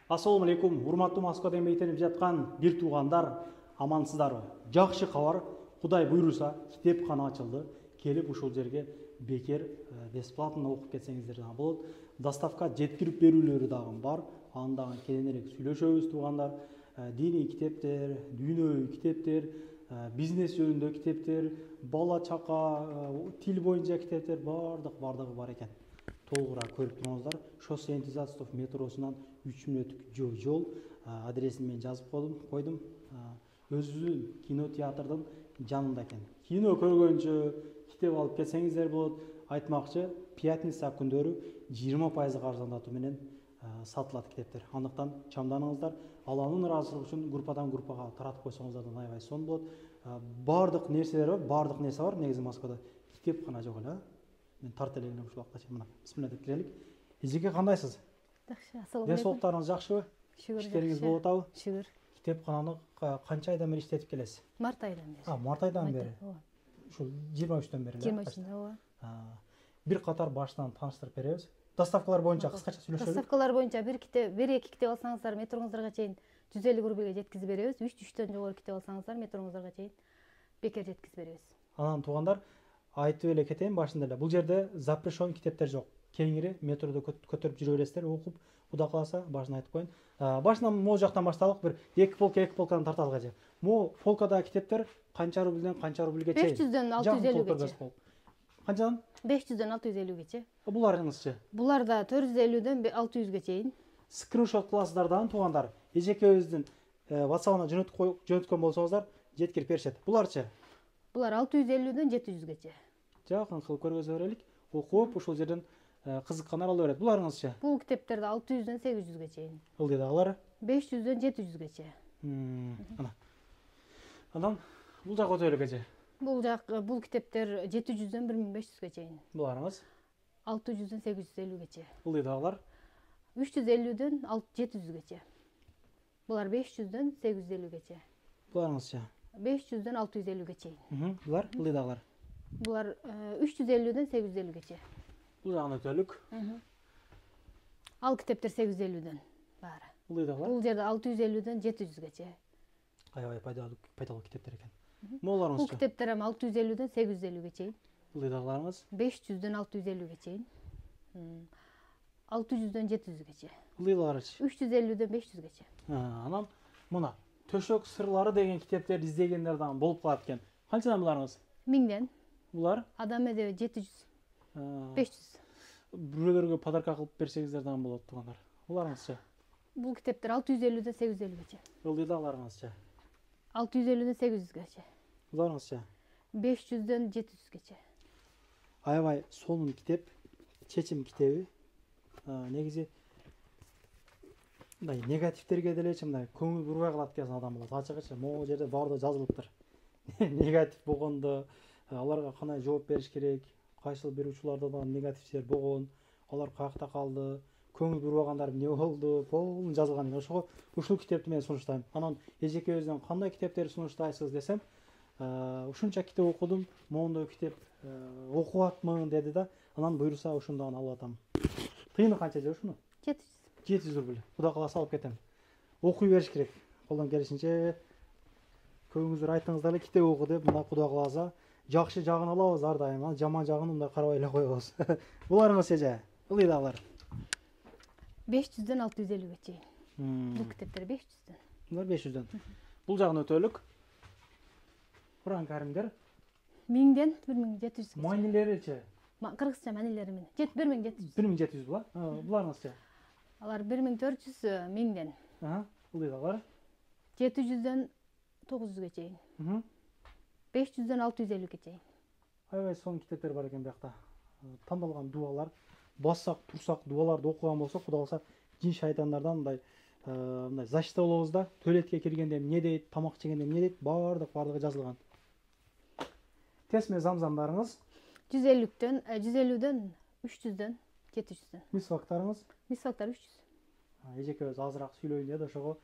Ассаламу алейкум, урматтуу Москвадан бейтенип жаткан бир туугандар, амансыздарбы? Жакшы кабар, Кудай буйруса, китепкана ачылды. Келип ушул жерге бекер бесплатно окуп кетсеңиздер дагы болот. Доставка жеткирип берүүлөрү дагы бар. Анда кененирээк сүйлөшөбүз туугандар. Диний китептер, дүйнөлүк китептер, бизнес жөнүндө китептер, бала чака, тил боюнча китептер бардыгы бар экен. Толугураак көрүп туруңуздар. Шоссе энтузиастов метросунан 3 мүнөттүк жол. Адресин мен жазып койдум. Өзүбүздүн кинотеатрдын жанында экен. Кино көргөнчө китеп алып кетсеңиздер болот. Айтмакчы, пятница күндөрү 20% каржыландатуу менен сатылат китептер. Андыктан чамданыңыздар. Алланын ыраазычылыгы үчүн группадан группага таратып койсоңуздар да аябай сонун болот. Бардык нерселер бар, бардык нерсе бар. Негизи Москвада китепкана жок эле. Мен тарта элегем ушул убакта мына. Бисмилла деп кирелик. Эжеке кандайсыз? Жакшы, ассаламу алейкум. Денсаулыктарыңыз жакшыбы? Шүгүр. Иштериңиз болуп атабы? Шүгүр. Китепкананы канча айдан бери иштетип келесиз? Март айынан бери. Март айдан бери. Ушул 23-төн бери. 23-төн, ооба. Бир катар башынан тааныштырып беребиз. Доставкалар боюнча кыскача сүйлөшөлү. Доставкалар боюнча бир эки китеп алсаңыздар, метроңуздарга чейин 150 рубльге жеткизип беребиз. 3-төн жогору китеп алсаңыздар, метроңуздарга чейин бекер жеткизип беребиз. Анан туугандар, айтып эле кетейин башында эле. Бул жерде запрещен китептер жок. Кеңири метродо көтөрүп жүрө бересиздер, окуп, Кудай кааласа, башын айтып коеюн. Башынан могу жактан башталык, бир эки полканы тарталык эже. Могу полкадагы китептер канча рубльден канча рубльге чейин? 500дөн 650гече. Канчадан? 500дөн 650гече. Буларыңызчы? Булар да 450дөн 600ге чейин. Скриншот кыласыздардан туугандар. Эжекебиздин WhatsApp-ына жөнөткөн болсоңуздар, жеткирип беришет. Буларчы? Булар 650дөн 700гече. Жакын кылып көргөзө берелик. Окуп, ушул жерден кызыккандар ала берет. Буларыңызчы? Бул китептерде 600дөн 800ге чейин. Ылдыдагылар? 500дөн 700гече. Анан бул жак өтөлүк эже. Бул китептер 700дөн 1500ге чейин. Буларыңыз? 600дөн 850гече. Ылдыдагылар? 350дөн 700гече. Булар 500дөн 850гече. Буларыңызчы? 500дөн 650ге чейин. Булар ылдыдагылар? Булар 350дөн 850гече. Бул жагын өтөлүк. Ал китептер 850дөн баары. Ылдыдагылар? Бул жерде 650дөн 700гече. Аябай пайдалуу китептер экен. Могуларыңызчы? Бул китептер эми 650дөн 850ге чейин. Ылдыдагыларыңыз? 500дөн 650ге чейин. 600дөн 700гече. Ылдыдагыларчы? 350дөн 500гече. Анан мына төшөк сырлары деген китептерди издегендер дагы болуп калат экен. Канчадан буларыңыз? 1000ден. Булар? Адам эдеби 700, 500. Бирөөлөргө подарка кылып берсеңиздер дагы болот туугандар. Буларыңызчы? Бул китептер 650дөн 850гече. Ылдыдагыларыңызчы? 650дөн 800гече. Буларыңызчы? 500дөн 700гече. Аябай сонун китеп, чечим китеби. Негизи мындай негативтерге делечи мындай көңүл бурбай калат экен адам болот. Ачыгычы могу жерде баардыгы жазылыптыр. Негатив болгондо аларга кандай жооп бериш керек, кайсыл берүүчүлөрдө да негативчилер болгон, алар каякта калды, көңүл бурбагандар эмне болду, полный жазылган экен. Ошого ушул китепти мен сунуштайм. Анан эжекебизден кандай китептерди сунуштайсыз десем, ушунча китеп окудум, моундай китеп окуп атмын деди да, анан буйруса ушундан алып атам. Тыйыны канча же ушуну? 700. 700 рубль. Кудай кааласа алып кетем. Окуй бериш керек. Колдон келишинче көбүңүздөр айттыңыздар эле китеп оку деп, мына Кудай кааласа жакшы жагын алабыз ар дайым, жаман жагын мындай карабай эле коебуз. Буларыңыз эже, ылдыдагылар? 500дөн 650ге чейин. Бул китептер 500дөн. Булар 500дөн. Бул жагын өтөлүк. Куран Каримдер 1000ден 1700. Манилеричи? Кыргызча манилери менен. 1700. 1700 була. Буларыңызчы? Алар 1400 1000ден. Ылдыдагылар? 700дөн 900ге чейин. 500дөн 650ге чейин. Аябай сонун китептер бар экен биякта. Тандалган дуалар, бассак, турсак дуаларды окуган болсок, Кудай кааласа жин шайтандардан мындай защита болобуз да. Туалетке киргенде эмне дейт, тамак жегенде эмне дейт, бардыгы жазылган. Тесме замзамдарыңыз? 150дөн 300дөн 700дөн. Мисвактарыңыз? Мисвактар 300. Эжекебиз азыраак сүйлөйүн деди, ошого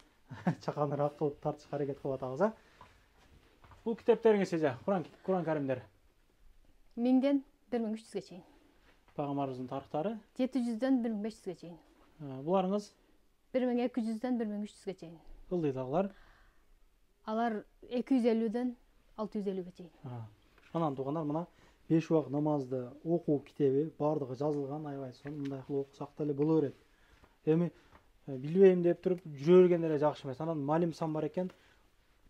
чаканыраак кылып тартышка аракет кылып атабыз, Бул китептериңиз эже, Куран Каримдер? 1000ден 1300ге чейин. Пайгамбарыбыздын тарыктары? 700дөн 1500ге чейин. Буларыңыз? 1200'дөн 1300'гө чейин. Ылдыйдагылар. Алар 250'дөн 650'ге чейин. Анан туугандар мына 5 убак намазды окуу китеби бардыгы жазылган, аябай сонун мындай кылып окусак деле боло берет. Эми билбейм деп туруп жүрө берген эле жакшы эмес. Анан малимсам бар экен.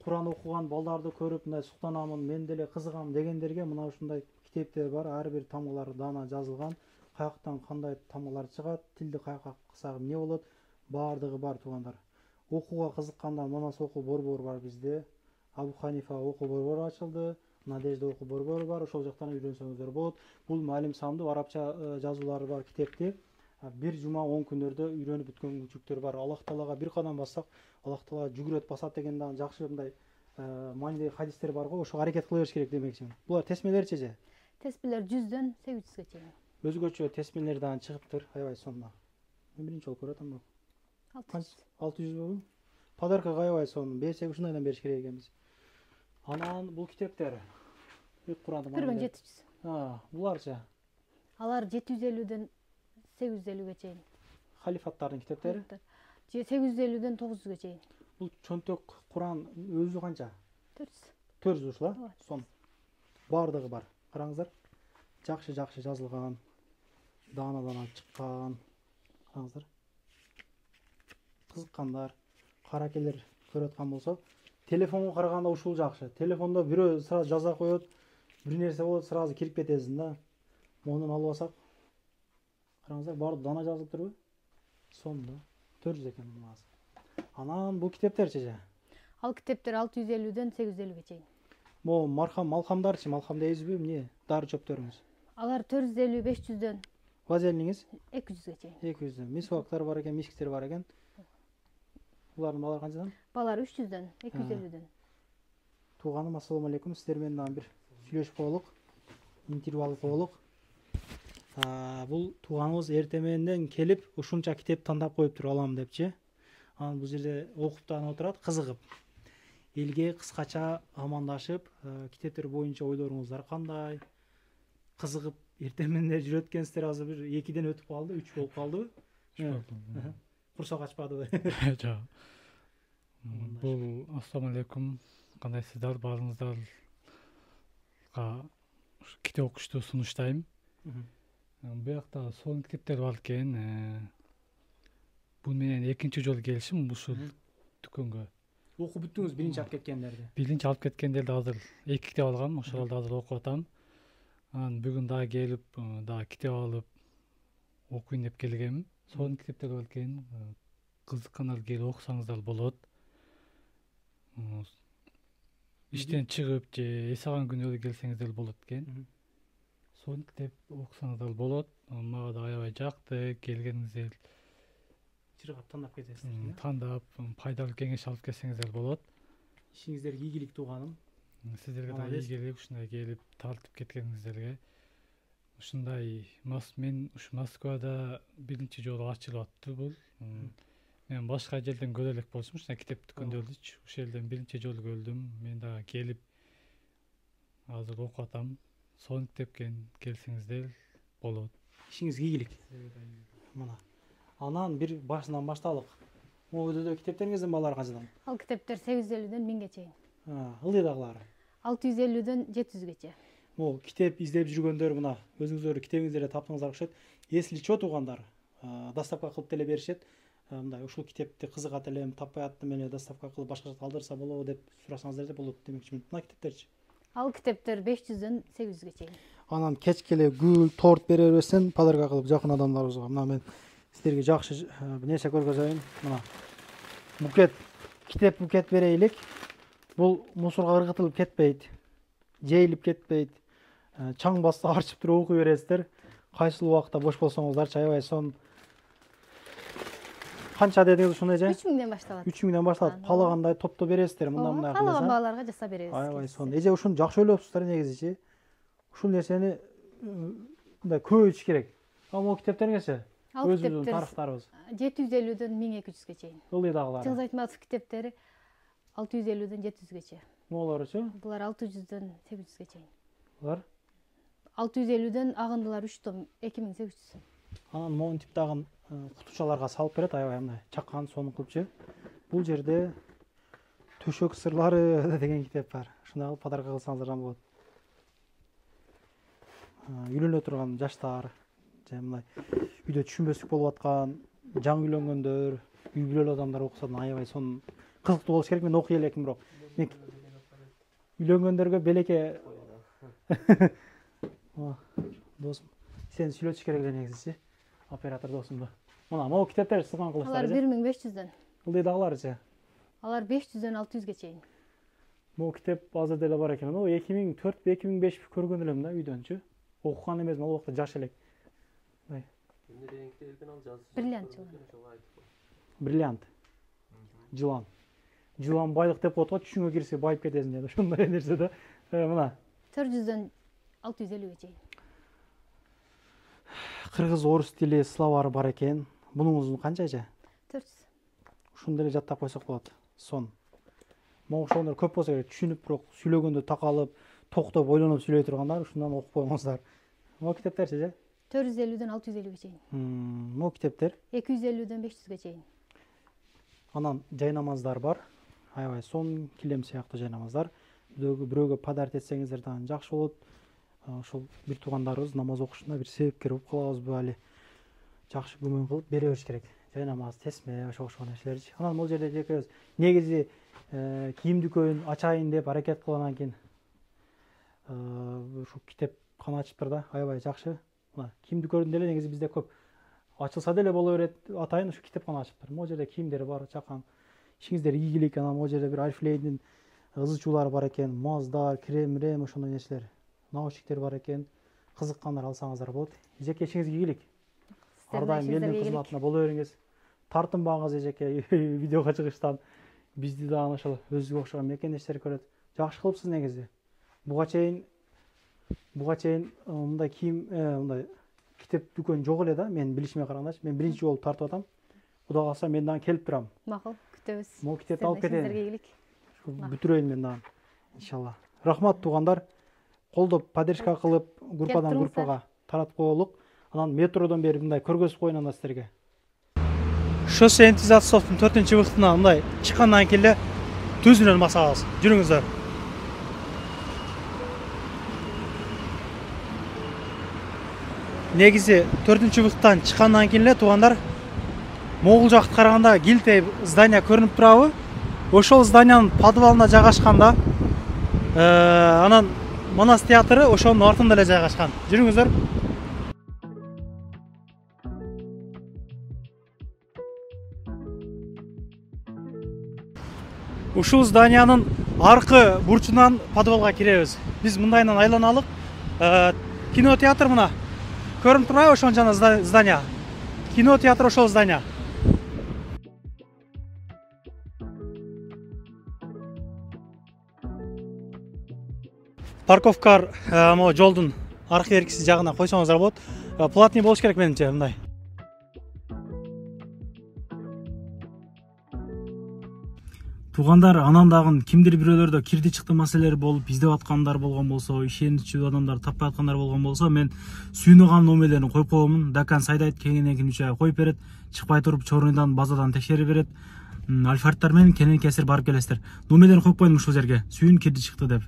Куран окуган балдарды көрүп мындай суктанамын, мен деле кызыгам дегендерге мына ушундай китептер бар. Ар бир тамгалар даана жазылган. Каяктан кандай тамгалар чыгат, тилди каяка кылсак эмне болот, бардыгы бар туугандар. Окууга кызыккандар намаз окуу борбору бар бизде. Абу Ханифа окуу борбору ачылды. Надежда окуу борбору бар. Ошол жактан үйрөнсөңүздөр болот. Бул Малим Самдын арабча жазуулары бар китепти бир жума 10 күндөрдө үйрөнүп бүткөн күчүктөр бар. Аллах Таалага бир кадам бассак, Аллах Таала жүгүрөт басат деген дагы жакшы мындай маанидеги хадистер бар го. Ошого аракет кыла бериш керек демекчимин. Булар тесмелерчи же? Теспелер 100'дөн 800'ге чейин. Өзгөчө тесмелер дагы чыгыптыр. Аябай сонун. Мен биринчи жолу көрөт ам. 600 болду. Подарка аябай сонун. Берсек ушундайдан бериш керек экенбиз. Анан бул китептер Куранды 1700. Буларчы? Алар 750'дөн 850'ге чейин. Халифаттардын китептери? 850'дөн 900'ге чейин. Бул чөнтөк Куран өзү канча? 400. 400 ушла. Сон. Бардыгы бар. Караңыздар. Жакшы жазылган. Даана чыккан. Караңыздар. Кызыккандар, каракелер көрүп аткан болсо, телефонго караганда ушул жакшы. Телефондо бирөө сразу жаза коет, бир нерсе болот, сразу кирип кетесиң да. Монун алып алсак. Караңыздар, баары даана жазылып турбу? Сонда 400 экен мынасы. Анан бул китептерчи же? Ал китептер 650'дөн 850'ге чейин. Мо малхамдарчы, малхам дейсизби, эмне? Дары чөптөрүңүз. Алар 450-500'дөн Вазелиңиз 200'ге чейин. 200'дөн. Мисвактар бар экен, мискиктер бар экен. Булардын балары канчадан? Балар 300'дөн 250'дөн. Тууганым, ассаламу алейкум. Сиздер менен дагы бир сүйлөшүп коелук. Интервью алып коелук. Бул тууганыбыз эртеменден келип, ушунча китеп тандап коюптур алам депчи. Анан бул жерде окуп дагы отурат, кызыгып. Элге кыскача амандашып, китептер боюнча ойлоруңуздар кандай? Кызыгып эртеменден жүрөт экенсиздер, азыр бир 2ден өтүп калды, 3 болуп калдыбы? Курсак ачпадыбы? Жок. Бул ассаламу алейкум. Кандайсыздар? Баарыңыздарга китеп окушту сунуштайм. Буякта сонун китептер бар экен. Бул менен экинчи жолу келишим ушул дүкөнгө. Окуп бүттүңүз биринчи алып кеткендерди? Биринчи алып кеткендерди азыр 2 китеп алгам, ошолорду азыр окуп атам. Анан бүгүн дагы келип, дагы китеп алып окуйн деп келгенмин. Сонун китептер бар экен. Кызыккандар келип окусаңыздар болот. Иштен чыгып же эс алган күнү келсеңиздер болот экен. Сонун китеп окусаңыздар болот. Мага да аябай жакты. Келгениңиздер Чыргап тандап кетесиздер. Тандап, пайдалуу кеңеш алып келсеңиздер болот. Ишиңиздерге ийгилик тууганым. Сиздерге да ийгилик ушундай келип тартып кеткениңиздерге. Ушундай мен ушу Москвада биринчи жолу ачылып аттыр бул. Мен башка жерден көрө элек болчумун, ушундай китеп дүкөндөрдүчү. Ушул жерден биринчи жолу көрдүм. Мен дагы келип азыр окуп атам. Сонун китепке келсеңиздер болот. Ишиңизге ийгилик. Мына. Анан бир башынан башталык. Могу өйдө китептериңиздин баалары канчадан? Ал китептер 850'дөн 1000'ге чейин. Ылдыйдагылары? 650'дөн 700'гече. Могу китеп издеп жүргөндөр мына өзүңүздөр китебиңиздерди таптыңыздар окшойт. Если чо туугандар, доставка кылып деле беришет. Мындай ушул китепти кызыгат элем, таппай аттым эле, доставка кылып башка жакка алдырса болобу деп сурасаңыздар да болот демекчимин. Мына китептерчи? Ал китептер 500'дөн 800'ге чейин. Анан кечке эле гүл, торт бере берсен, подарка кылып жакын адамдарыбызга. Мына мен сиздерге жакшы нерсе көргөзөйүн. Мына букет, китеп букет берейлик. Бул мусорго ыргытылып кетпейт, жейилип кетпейт. Чаң басса арчып туруп окуй бересиздер. Кайсыл убакта бош болсоңуздарчы аябай сонун. Канча дедиңиз ушундай же? 3000'ден башталат. 3000'ден башталат. Каалагандай топтоо бересиздер, мындай каалаган бааларга жасап беребиз. Аябай сонун. Эже ушуну жакшы ойлопсуздар негизичи. Ушул нерсени мындай көбөйтүш керек. Могу китептериңизчи? Өзүбүздүн тарыхтарыбыз. 750'дөн 1200'ге чейин. Ылдыйдагылары. Чыңгыз Айтматов китептери 650'дөн 700'гече. Моголоручу? Булар 600'дөн 800'ге чейин. Булар 650'дөн агындылар 3 том 2800. Анан могу типтагын кутучаларга салып берет, аябай мындай чаккан сонун кылып же. Бул жерде төшөк сырлары деген китеп бар. Ушундай кылып подарка кылсаңыздар да болот. Үйлөнө турган жаштар, же мындай үйдө түшүнбөстүк болуп аткан, жаңы үйлөнгөндөр, үй бүлөлүү адамдар окуса аябай сонун кызыктуу болуш керек. Мен окуй элекмин, бирок мен үйлөнгөндөргө белеке досум, сени сүйлөтүш керек эле негизичи. Оператор досумду. Мына могу китептер сылган кылыштар. Алар 1500дөн. Ылдый дагыларчы. Алар 500дөн 600ге чейин. Могу китеп азыр деле бар экен. О 2004-2005 көргөн элем да үйдөнчү. Окуган эмесмин, ал убакта жаш элек. Бриллиант. Бриллиант. Жылан. Жылан байлык деп коет го, түшүңө кирсе байып кетесиң деп. Ошондой нерсе да. Мына 400дөн 650ге чейин. Кыргыз, орус тили словары бар экен. Бунун узуну канчачы? 400. Ушуну деле жаттап койсок болот. Сон. Могу ошондор көп болсо керек, түшүнүп, бирок сүйлөгөндө такалып, токтоп, ойлонуп сүйлөй тургандар ушундан окуп койгоңуздар. Могу китептерчи же? 450дөн 650ге чейин. Могу китептер 250дөн 500ге чейин. Анан жай намаздар бар. Аябай сонун килем сыяктуу жай намаздар. Бирөөгө подарок этсеңиздер дагы жакшы болот. Ошол бир туугандарыбыз намаз окушуна бир себепкер болуп калабызбы али. Жакшы көмөк кылып бере бериш керек. Жай намаз, тесме, ошол окшогон нерселерчи. Анан бул жерде жекебиз негизи кийим дүкөнүн ачайын деп аракет кылгандан кийин ушу китепкана ачыптыр да, аябай жакшы. Мына кийим дүкөнү деле негизи бизде көп. Ачылса деле боло берет, атайын ушу китепкана ачыптыр. Могу жерде кийимдери бар, чакан. Ишиңиздер ийгилик. Анан могу жерде бир Альфлейдин ызы чуулары бар экен, маздар, крем, ошондой нерселер. Наушниктер бар экен. Кызыккандар алсаңыздар болот. Эжеке ишиңизге ийгилик. Ар дайым элдин кызматына боло бериңиз. Тартынбаңыз эжеке видеого чыгыштан. Бизди дагы ошол өзүгө окшогон мекендештер көрөт. Жакшы кылыпсыз негизи. Буга чейин мындай кийим, мындай китеп дүкөн жок эле да, мен билишиме карагандачы. Мен биринчи болуп тартып атам. Кудай калса мен дагы келип турам. Макул, күтөбүз. Могу китепти алып кетейин. Сиздерге ийгилик. Бүтүрөйүн мен дагы. Иншалла. Рахмат туугандар. Колдоп, поддержка кылып, группадан группага таратып коелук. Анан метродон бери мындай көргөзүп коеюн анда сиздерге. Шоссе энтузиастовдун 4-выхтына мындай чыккандан кийин эле түзүнөн басабыз. Жүрүңүздөр. Негизи 4-выхттан чыккандан кийин эле туугандар могул жакты караганда килтей здание көрүнүп турабы? Ошол зданиянын подвалына жайгашканда. Анан Манас театры ошонун артында эле жайгашкан. Жүрүңүздөр. Ушул зданиянын аркы бурчунан подвалга киребиз. Биз мындайынан айланалык. Кинотеатр мына. Көрүнүп турбайбы ошон жана здания? Кинотеатр ошол здания. Парковкалар могу жолдун аркы беркиси жагына койсоңуздар болот. Платный болуш керек менимче мындай. Туугандар, анан дагы кимдир бирөөлөрдө кирди чыкты маселелер болуп, издеп аткандар болгон болсо, ишеничүү адамдар таппай аткандар болгон болсо, мен сүйүнөган номерлерин коюп коемун. Дакан Сайдайт кеңинен кийин 3 ай коюп берет. Чыкпай туруп чорундан базадан текшерип берет. Альфарттар менен кенен кесир барып келесиздер. Номерлерин коюп коюм ушул жерге. Сүйүн кирди чыкты деп.